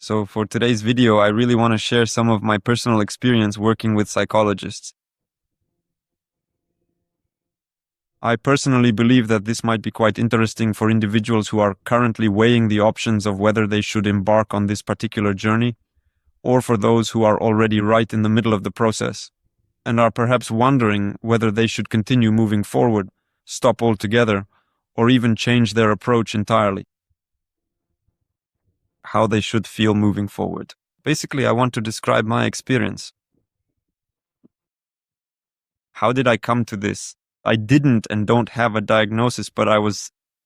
So for today's video, I really want to share some of my personal experience working with psychologists. I personally believe that this might be quite interesting for individuals who are currently weighing the options of whether they should embark on this particular journey, or for those who are already right in the middle of the process and are perhaps wondering whether they should continue moving forward, stop altogether, or even change their approach entirely. How they should feel moving forward. Basically, I want to describe my experience. How did I come to this? I didn't and don't have a diagnosis, but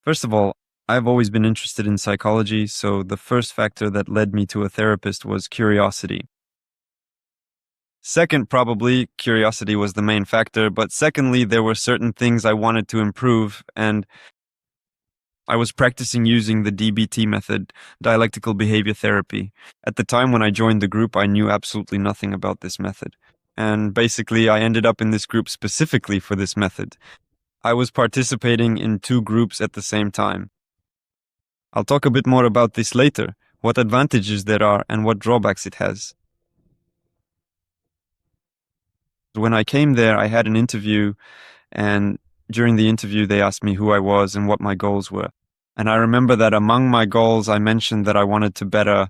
first of all, I've always been interested in psychology, so the first factor that led me to a therapist was curiosity. Second, probably, curiosity was the main factor, but secondly, there were certain things I wanted to improve, and I was practicing using the DBT method, dialectical behavior therapy. At the time when I joined the group, I knew absolutely nothing about this method. And basically, I ended up in this group specifically for this method. I was participating in two groups at the same time. I'll talk a bit more about this later, what advantages there are and what drawbacks it has. When I came there, I had an interview, and during the interview, they asked me who I was and what my goals were. And I remember that among my goals, I mentioned that I wanted to better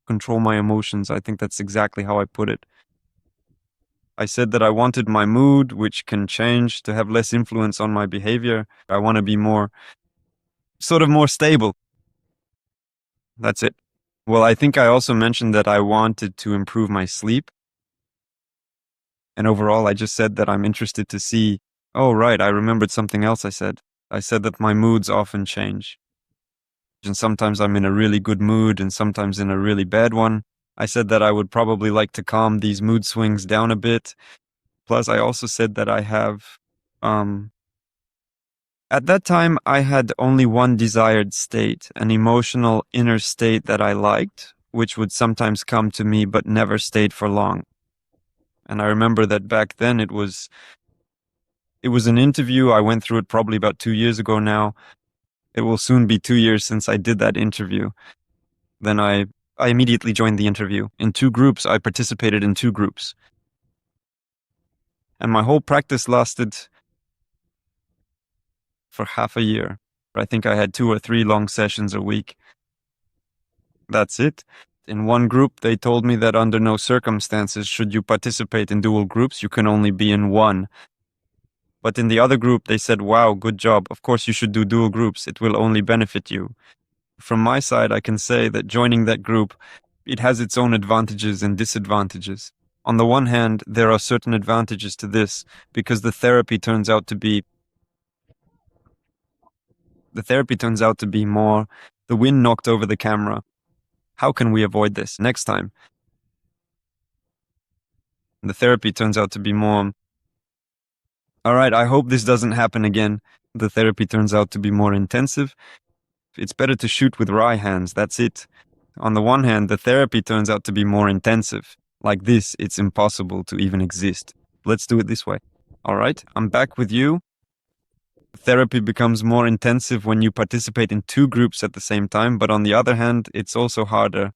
control my emotions. I think that's exactly how I put it. I said that I wanted my mood, which can change, to have less influence on my behavior. I want to be more stable. That's it. Well, I think I also mentioned that I wanted to improve my sleep. And overall, I just said that I'm interested to see. Oh, right, I remembered something else I said. I said that my moods often change. And sometimes I'm in a really good mood and sometimes in a really bad one. I said that I would probably like to calm these mood swings down a bit. Plus, I also said that I have, at that time, I had only one desired state, an emotional inner state that I liked, which would sometimes come to me but never stayed for long. And I remember that back then it was an interview. I went through it probably about 2 years ago now. It will soon be 2 years since I did that interview. Then I immediately joined the interview. In two groups, I participated in two groups. And my whole practice lasted for half a year. I think I had 2 or 3 long sessions a week. That's it. In one group, they told me that under no circumstances should you participate in dual groups. You can only be in one. But in the other group, they said, wow, good job. Of course, you should do dual groups. It will only benefit you. From my side, I can say that joining that group, it has its own advantages and disadvantages. On the one hand, there are certain advantages to this because the therapy turns out to be more the wind knocked over the camera. How can we avoid this next time? The therapy turns out to be more, all right, I hope this doesn't happen again. The therapy turns out to be more intensive. It's better to shoot with wry hands, that's it. On the one hand, the therapy turns out to be more intensive. Like this, it's impossible to even exist. Let's do it this way. All right, I'm back with you. Therapy becomes more intensive when you participate in two groups at the same time, but on the other hand, it's also harder.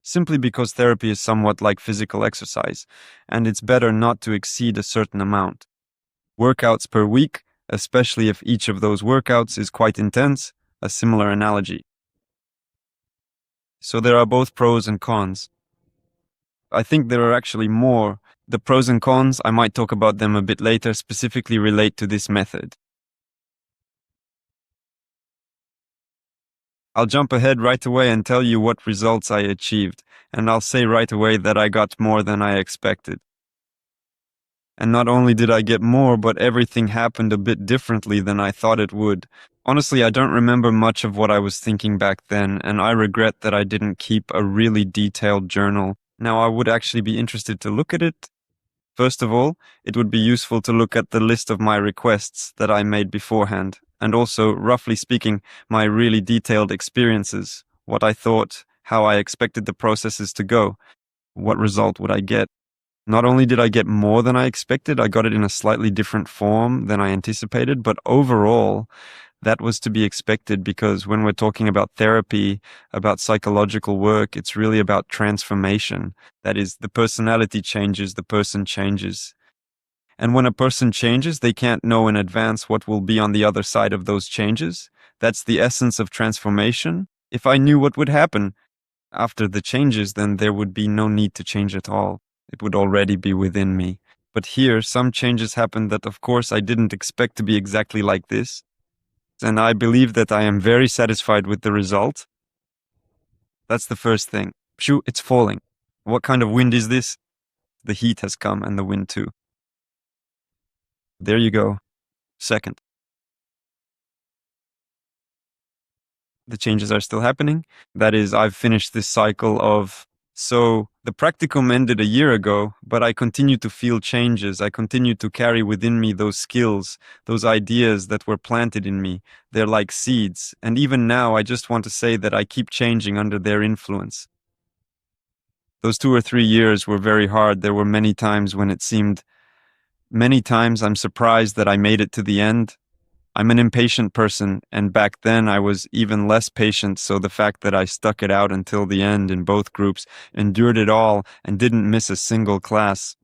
Simply because therapy is somewhat like physical exercise, and it's better not to exceed a certain amount. Workouts per week, especially if each of those workouts is quite intense, a similar analogy. So there are both pros and cons. I think there are actually more. The pros and cons, I might talk about them a bit later, specifically relate to this method. I'll jump ahead right away and tell you what results I achieved, and I'll say right away that I got more than I expected. And not only did I get more, but everything happened a bit differently than I thought it would. Honestly, I don't remember much of what I was thinking back then, and I regret that I didn't keep a really detailed journal. Now, I would actually be interested to look at it. First of all, it would be useful to look at the list of my requests that I made beforehand, and also, roughly speaking, my really detailed experiences, what I thought, how I expected the processes to go, what result would I get. Not only did I get more than I expected, I got it in a slightly different form than I anticipated, but overall, That was to be expected because when we're talking about therapy, about psychological work, it's really about transformation. That is, the personality changes, the person changes. And when a person changes, they can't know in advance what will be on the other side of those changes. That's the essence of transformation. If I knew what would happen after the changes, then there would be no need to change at all. It would already be within me. But here, some changes happened that, of course, I didn't expect to be exactly like this. And I believe that I am very satisfied with the result. That's the first thing. Phew, it's falling. What kind of wind is this? The heat has come and the wind too. There you go. Second, the changes are still happening. That is, I've finished this cycle of, so the practicum ended a year ago, but I continue to feel changes. I continue to carry within me those skills, those ideas that were planted in me. They're like seeds. And even now, I just want to say that I keep changing under their influence. Those 2 or 3 years were very hard. There were many times when it seemed, many times I'm surprised that I made it to the end. I'm an impatient person, and back then I was even less patient, so the fact that I stuck it out until the end in both groups, endured it all, and didn't miss a single class.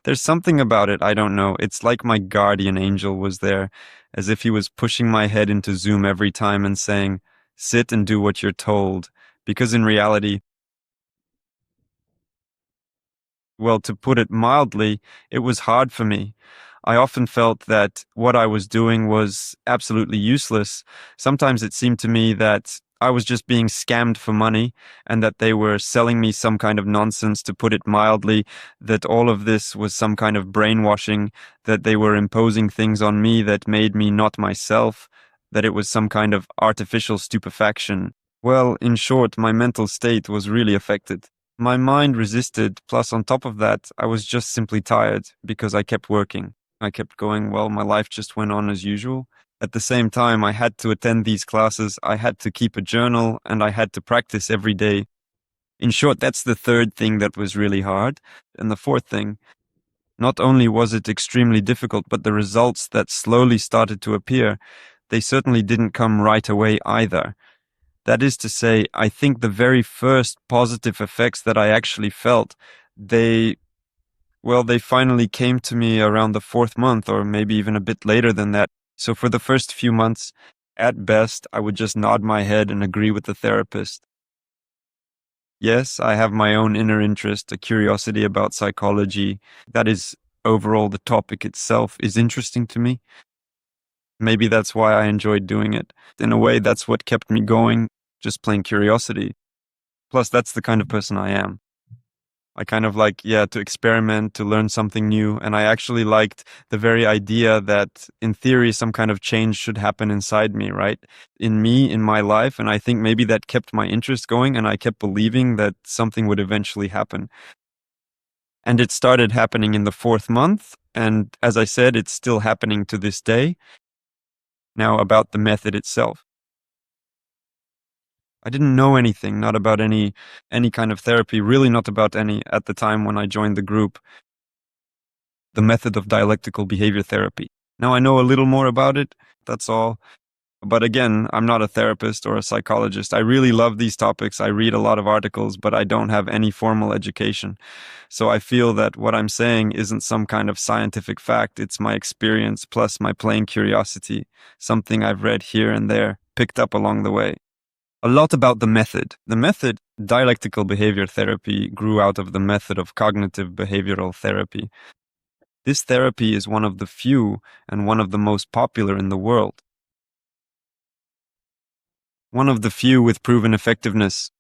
There's something about it, I don't know. It's like my guardian angel was there, as if he was pushing my head into Zoom every time and saying, sit and do what you're told. Because in reality, well, to put it mildly, it was hard for me. I often felt that what I was doing was absolutely useless. Sometimes it seemed to me that I was just being scammed for money and that they were selling me some kind of nonsense, to put it mildly, that all of this was some kind of brainwashing, that they were imposing things on me that made me not myself, that it was some kind of artificial stupefaction. Well, in short, my mental state was really affected. My mind resisted, plus on top of that, I was just simply tired because I kept working. I kept going, well, my life just went on as usual. At the same time, I had to attend these classes, I had to keep a journal, and I had to practice every day. In short, that's the third thing that was really hard. And the fourth thing, not only was it extremely difficult, but the results that slowly started to appear, they certainly didn't come right away either. That is to say, I think the very first positive effects that I actually felt, they, well, they finally came to me around the fourth month, or maybe even a bit later than that. So for the first few months, at best, I would just nod my head and agree with the therapist. Yes, I have my own inner interest, a curiosity about psychology. That is, overall, the topic itself is interesting to me. Maybe that's why I enjoyed doing it. In a way, that's what kept me going, just plain curiosity. Plus, that's the kind of person I am. I kind of like, yeah, to experiment, to learn something new. And I actually liked the very idea that, in theory, some kind of change should happen inside me, right? In me, in my life. And I think maybe that kept my interest going, and I kept believing that something would eventually happen. And it started happening in the fourth month. And as I said, it's still happening to this day. Now, about the method itself. I didn't know anything, not about any kind of therapy, really not about any at the time when I joined the group, the method of dialectical behavior therapy. Now I know a little more about it, that's all. But again, I'm not a therapist or a psychologist. I really love these topics. I read a lot of articles, but I don't have any formal education. So I feel that what I'm saying isn't some kind of scientific fact. It's my experience plus my plain curiosity, something I've read here and there, picked up along the way. A lot about the method. The method, dialectical behavior therapy, grew out of the method of cognitive behavioral therapy. This therapy is one of the few and one of the most popular in the world. One of the few with proven effectiveness.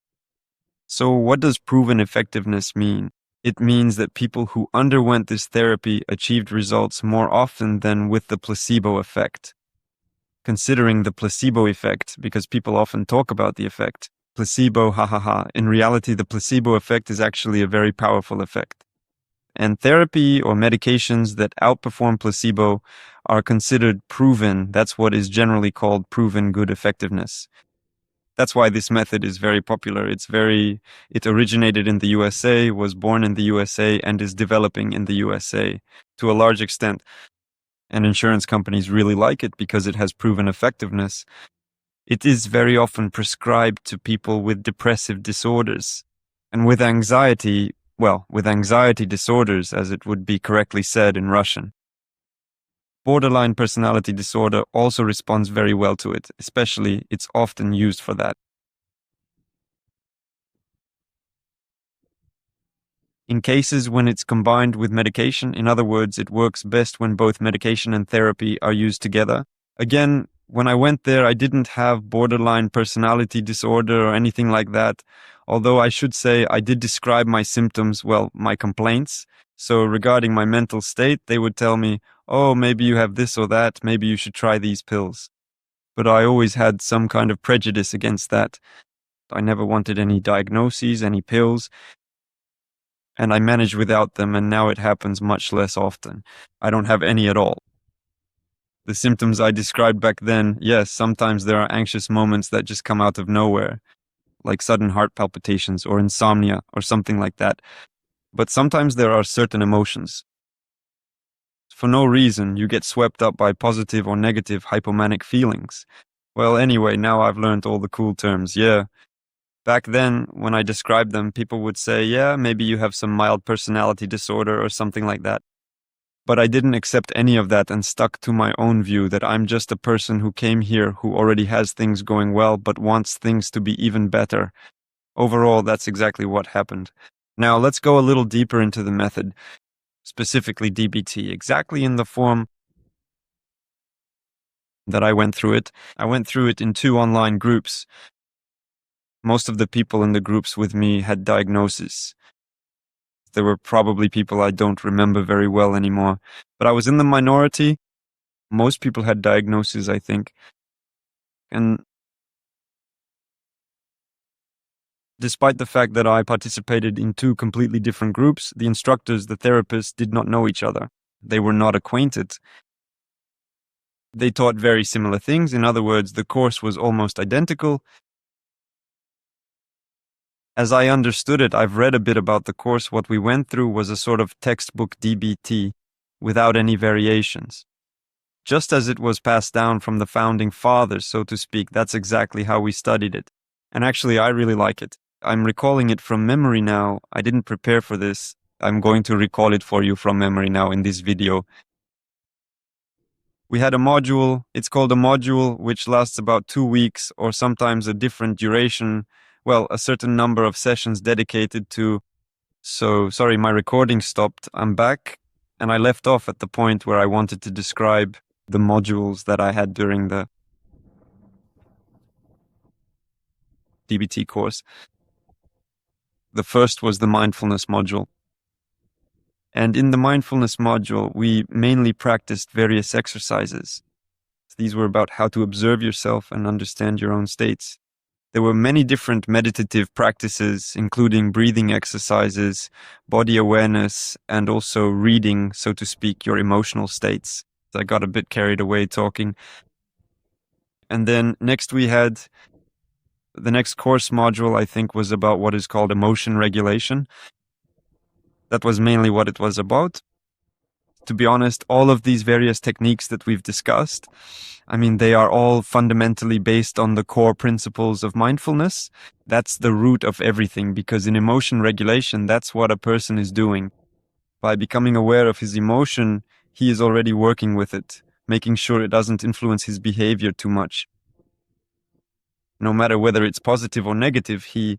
So what does proven effectiveness mean? It means that people who underwent this therapy achieved results more often than with the placebo effect. Considering the placebo effect, because people often talk about the effect. Placebo, ha ha ha. In reality, the placebo effect is actually a very powerful effect. And therapy or medications that outperform placebo are considered proven. That's what is generally called proven good effectiveness. That's why this method is very popular. It originated in the USA, was born in the USA, and is developing in the USA to a large extent. and insurance companies really like it because it has proven effectiveness. It is very often prescribed to people with depressive disorders. And with anxiety, well, with anxiety disorders, as it would be correctly said in Russian. Borderline personality disorder also responds very well to it, especially it's often used for that. In cases when it's combined with medication, in other words, it works best when both medication and therapy are used together. Again, when I went there, I didn't have borderline personality disorder or anything like that, although I should say I did describe my symptoms, well, my complaints. So regarding my mental state, they would tell me, oh, maybe you have this or that, maybe you should try these pills. But I always had some kind of prejudice against that. I never wanted any diagnoses, any pills, and I managed without them, and now it happens much less often. I don't have any at all. The symptoms I described back then, yes, sometimes there are anxious moments that just come out of nowhere, like sudden heart palpitations or insomnia or something like that. But sometimes there are certain emotions. For no reason, you get swept up by positive or negative hypomanic feelings. Well, anyway, now I've learned all the cool terms, yeah. Back then, when I described them, people would say, yeah, maybe you have some mild personality disorder or something like that. But I didn't accept any of that and stuck to my own view that I'm just a person who came here who already has things going well but wants things to be even better. Overall, that's exactly what happened. Now, let's go a little deeper into the method, specifically DBT, exactly in the form that I went through it. I went through it in 2 online groups. Most of the people in the groups with me had diagnoses. There were probably people I don't remember very well anymore, but I was in the minority. Most people had diagnoses, I think. And despite the fact that I participated in 2 completely different groups, the instructors, the therapists, did not know each other. They were not acquainted. They taught very similar things. In other words, the course was almost identical. As I understood it, I've read a bit about the course. What we went through was a sort of textbook DBT without any variations. Just as it was passed down from the founding fathers, so to speak, that's exactly how we studied it. And actually, I really like it. I'm recalling it from memory now. I didn't prepare for this. I'm going to recall it for you from memory now in this video. We had a module, it's called a module, which lasts about 2 weeks or sometimes a different duration. Well, a certain number of sessions dedicated to. So, sorry, my recording stopped. I'm back, and I left off at the point where I wanted to describe the modules that I had during the DBT course. The first was the mindfulness module. And in the mindfulness module, we mainly practiced various exercises. These were about how to observe yourself and understand your own states. There were many different meditative practices, including breathing exercises, body awareness, and also reading, so to speak, your emotional states. I got a bit carried away talking. And then next we had the next course module, I think, was about what is called emotion regulation. That was mainly what it was about. To be honest, all of these various techniques that we've discussed, I mean, they are all fundamentally based on the core principles of mindfulness. That's the root of everything, because in emotion regulation, that's what a person is doing. By becoming aware of his emotion, he is already working with it, making sure it doesn't influence his behavior too much. No matter whether it's positive or negative, he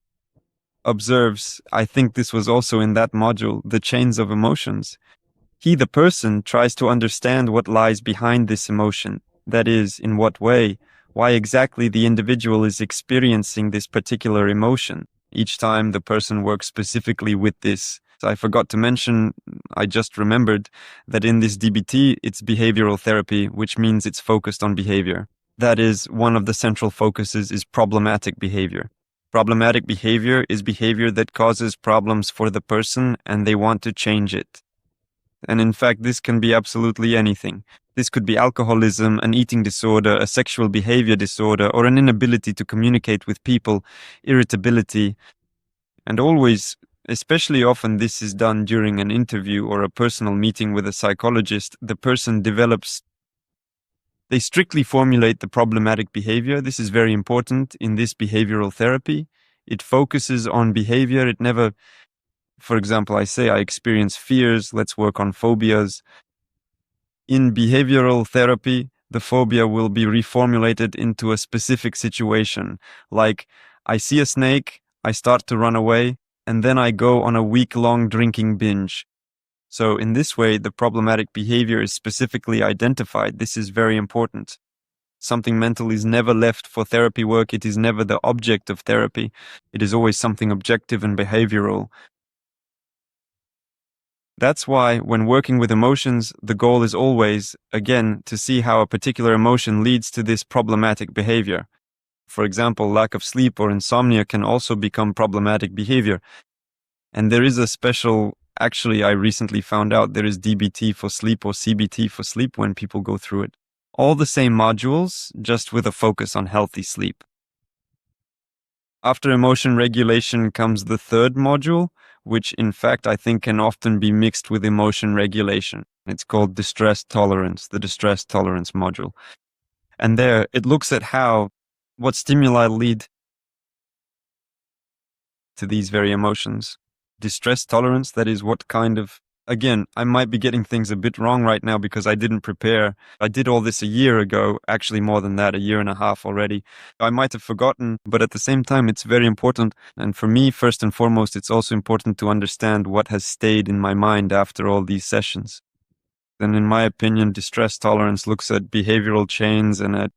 observes, I think this was also in that module, the chains of emotions. He, the person, tries to understand what lies behind this emotion. That is, in what way, why exactly the individual is experiencing this particular emotion. Each time the person works specifically with this. I forgot to mention, I just remembered that in this DBT, it's behavioral therapy, which means it's focused on behavior. That is, one of the central focuses is problematic behavior. Problematic behavior is behavior that causes problems for the person and they want to change it. And in fact, this can be absolutely anything. This could be alcoholism, an eating disorder, a sexual behavior disorder, or an inability to communicate with people, irritability. And always, Especially often this is done during an interview or a personal meeting with a psychologist. The person develops, they strictly formulate the problematic behavior. This is very important in this behavioral therapy. It focuses on behavior. It never, for example, I say I experience fears, let's work on phobias. In behavioral therapy, the phobia will be reformulated into a specific situation. Like, I see a snake, I start to run away, and then I go on a week-long drinking binge. So in this way, the problematic behavior is specifically identified. This is very important. Something mental is never left for therapy work. It is never the object of therapy. It is always something objective and behavioral. That's why when working with emotions, the goal is always, again, to see how a particular emotion leads to this problematic behavior. For example, lack of sleep or insomnia can also become problematic behavior. And there is a special, actually, I recently found out there is DBT for sleep or CBT for sleep when people go through it. All the same modules, just with a focus on healthy sleep. After emotion regulation comes the third module, which in fact I think can often be mixed with emotion regulation. It's called distress tolerance, the distress tolerance module. And there it looks at what stimuli lead to these very emotions. Distress tolerance, that is what kind of, again, I might be getting things a bit wrong right now because I didn't prepare. I did all this a year ago, actually more than that, a year and a half already. I might have forgotten, but at the same time, it's very important. And for me, first and foremost, it's also important to understand what has stayed in my mind after all these sessions. And in my opinion, distress tolerance looks at behavioral chains and at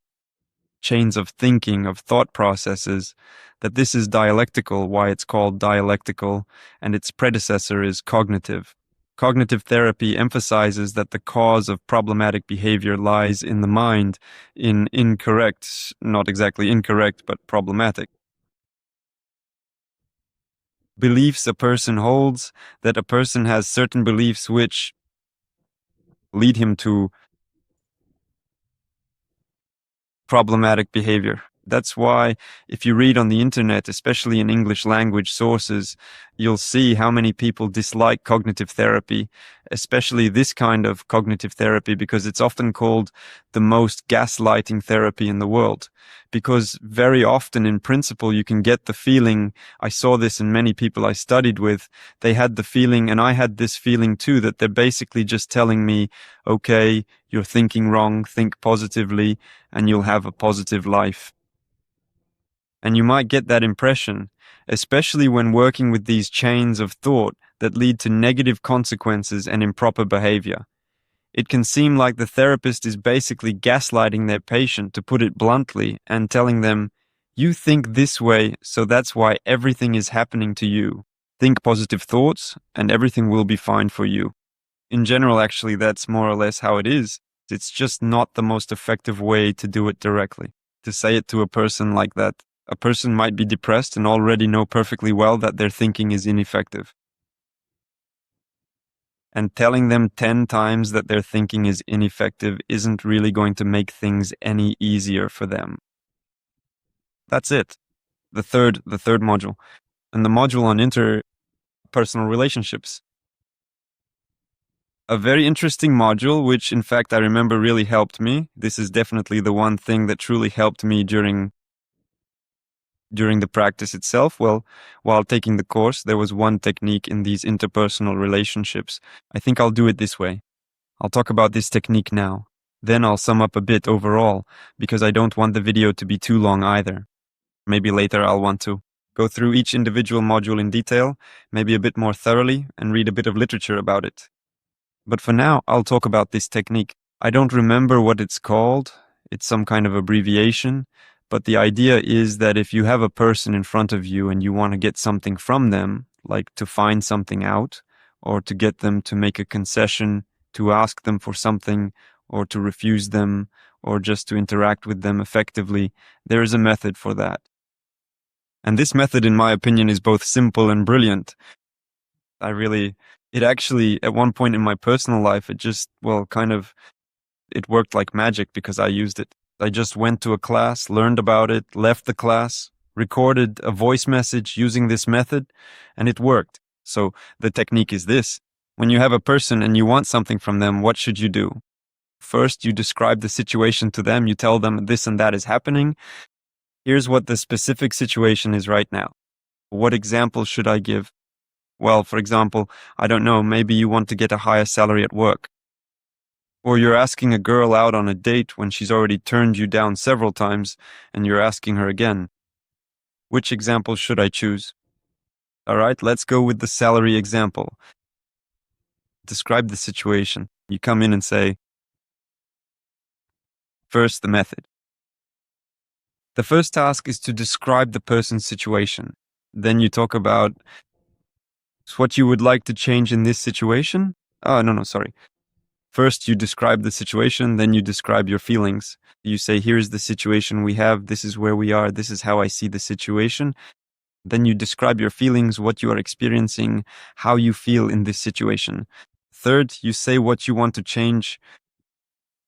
chains of thinking, of thought processes, that this is dialectical, why it's called dialectical, and its predecessor is cognitive. Cognitive therapy emphasizes that the cause of problematic behavior lies in the mind, in incorrect, not exactly incorrect, but problematic beliefs a person holds, that a person has certain beliefs which lead him to problematic behavior. That's why if you read on the internet, especially in English language sources, you'll see how many people dislike cognitive therapy, especially this kind of cognitive therapy, because it's often called the most gaslighting therapy in the world. Because very often, in principle, you can get the feeling, I saw this in many people I studied with, they had the feeling, and I had this feeling too, that they're basically just telling me, okay, you're thinking wrong, think positively, and you'll have a positive life. And you might get that impression, especially when working with these chains of thought that lead to negative consequences and improper behavior. It can seem like the therapist is basically gaslighting their patient, to put it bluntly, and telling them, you think this way, so that's why everything is happening to you. Think positive thoughts, and everything will be fine for you. In general, actually, that's more or less how it is. It's just not the most effective way to do it directly. To say it to a person like that. A person might be depressed and already know perfectly well that their thinking is ineffective. And telling them 10 times that their thinking is ineffective isn't really going to make things any easier for them. That's it. The third module. And the module on interpersonal relationships. A very interesting module, which in fact I remember really helped me. This is definitely the one thing that truly helped me during the practice itself. Well, while taking the course, there was one technique in these interpersonal relationships. I think I'll do it this way. I'll talk about this technique now. Then I'll sum up a bit overall, because I don't want the video to be too long either. Maybe later I'll want to go through each individual module in detail, maybe a bit more thoroughly, and read a bit of literature about it. But for now, I'll talk about this technique. I don't remember what it's called. It's some kind of abbreviation. But the idea is that if you have a person in front of you and you want to get something from them, like to find something out, or to get them to make a concession, to ask them for something, or to refuse them, or just to interact with them effectively, there is a method for that. And this method, in my opinion, is both simple and brilliant. It actually, at one point in my personal life, it worked like magic because I used it. I just went to a class, learned about it, left the class, recorded a voice message using this method, and it worked. So the technique is this. When you have a person and you want something from them, what should you do? First, you describe the situation to them. You tell them this and that is happening. Here's what the specific situation is right now. What example should I give? Well, for example, I don't know, maybe you want to get a higher salary at work. Or you're asking a girl out on a date when she's already turned you down several times and you're asking her again. Which example should I choose? All right, let's go with the salary example. Describe the situation. You come in and say, first, the method. The first task is to describe the person's situation. Then you talk about what you would like to change in this situation. Oh, no, sorry. First, you describe the situation, then you describe your feelings. You say, here's the situation we have, this is where we are, this is how I see the situation. Then you describe your feelings, what you are experiencing, how you feel in this situation. Third, you say what you want to change.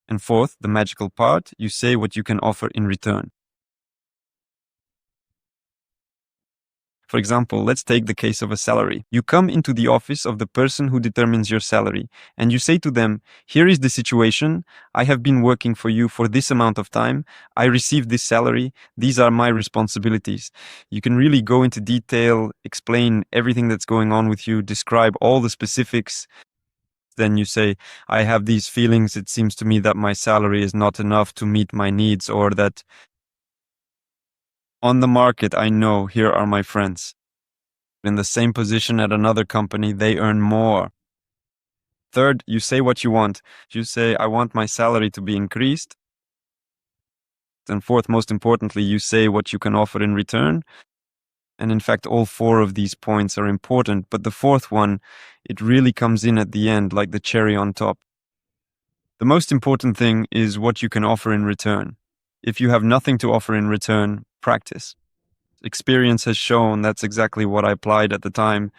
And fourth, the magical part, you say what you can offer in return. For example, let's take the case of a salary. You come into the office of the person who determines your salary, and you say to them, here is the situation, I have been working for you for this amount of time, I received this salary, these are my responsibilities. You can really go into detail, explain everything that's going on with you, describe all the specifics. Then you say, I have these feelings, it seems to me that my salary is not enough to meet my needs, or that on the market, I know, here are my friends. In the same position at another company, they earn more. Third, you say what you want. You say, I want my salary to be increased. And fourth, most importantly, you say what you can offer in return. And in fact, all four of these points are important, but the fourth one, it really comes in at the end like the cherry on top. The most important thing is what you can offer in return. If you have nothing to offer in return, practice. Experience has shown that's exactly what I applied at the time.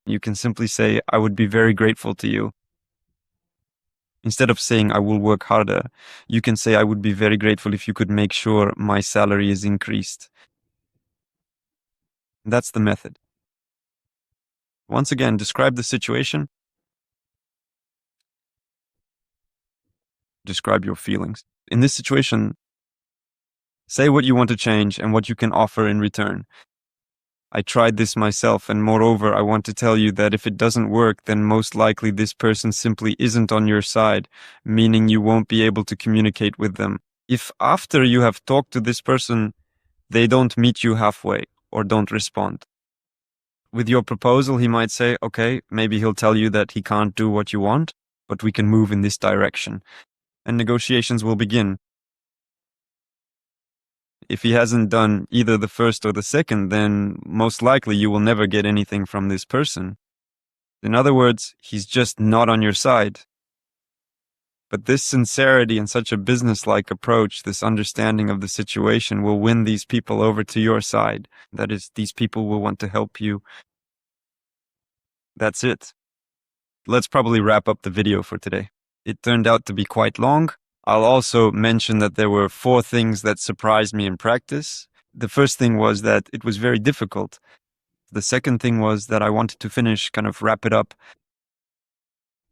You can simply say, I would be very grateful to you. Instead of saying, I will work harder, you can say, I would be very grateful if you could make sure my salary is increased. That's the method. Once again, describe the situation. Describe your feelings. In this situation, say what you want to change and what you can offer in return. I tried this myself, and moreover, I want to tell you that if it doesn't work, then most likely this person simply isn't on your side, meaning you won't be able to communicate with them. If after you have talked to this person, they don't meet you halfway or don't respond. With your proposal, he might say, okay, maybe he'll tell you that he can't do what you want, but we can move in this direction. And negotiations will begin. If he hasn't done either the first or the second, then most likely you will never get anything from this person. In other words, he's just not on your side. But this sincerity and such a business-like approach, this understanding of the situation, will win these people over to your side. That is, these people will want to help you. That's it. Let's probably wrap up the video for today. It turned out to be quite long. I'll also mention that there were 4 things that surprised me in practice. The first thing was that it was very difficult. The second thing was that I wanted to finish, kind of wrap it up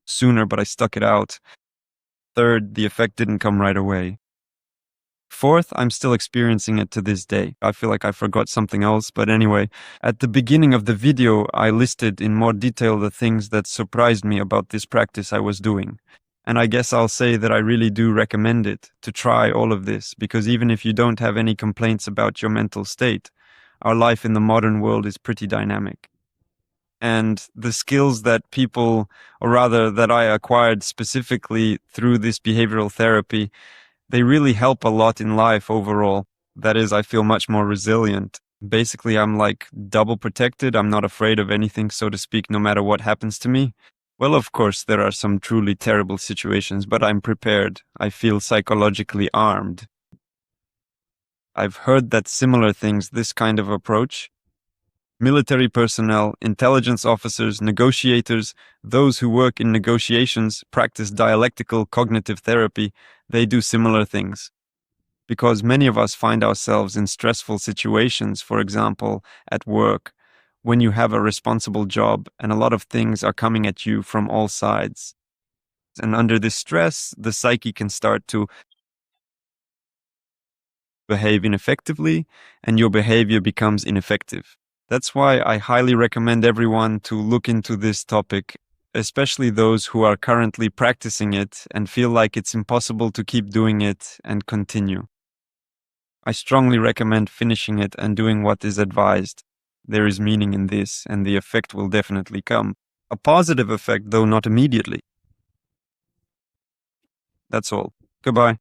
sooner, but I stuck it out. Third, the effect didn't come right away. Fourth, I'm still experiencing it to this day. I feel like I forgot something else, but anyway, at the beginning of the video, I listed in more detail the things that surprised me about this practice I was doing. And I guess I'll say that I really do recommend it, to try all of this, because even if you don't have any complaints about your mental state, our life in the modern world is pretty dynamic. And the skills that people, or rather that I acquired specifically through this behavioral therapy, they really help a lot in life overall. That is, I feel much more resilient. Basically, I'm like double protected. I'm not afraid of anything, so to speak, no matter what happens to me. Well, of course, there are some truly terrible situations, but I'm prepared. I feel psychologically armed. I've heard that similar things, this kind of approach, military personnel, intelligence officers, negotiators, those who work in negotiations, practice dialectical cognitive therapy, they do similar things. Because many of us find ourselves in stressful situations, for example, at work, when you have a responsible job and a lot of things are coming at you from all sides. And under this stress, the psyche can start to behave ineffectively, and your behavior becomes ineffective. That's why I highly recommend everyone to look into this topic, especially those who are currently practicing it and feel like it's impossible to keep doing it and continue. I strongly recommend finishing it and doing what is advised. There is meaning in this, and the effect will definitely come. A positive effect, though not immediately. That's all. Goodbye.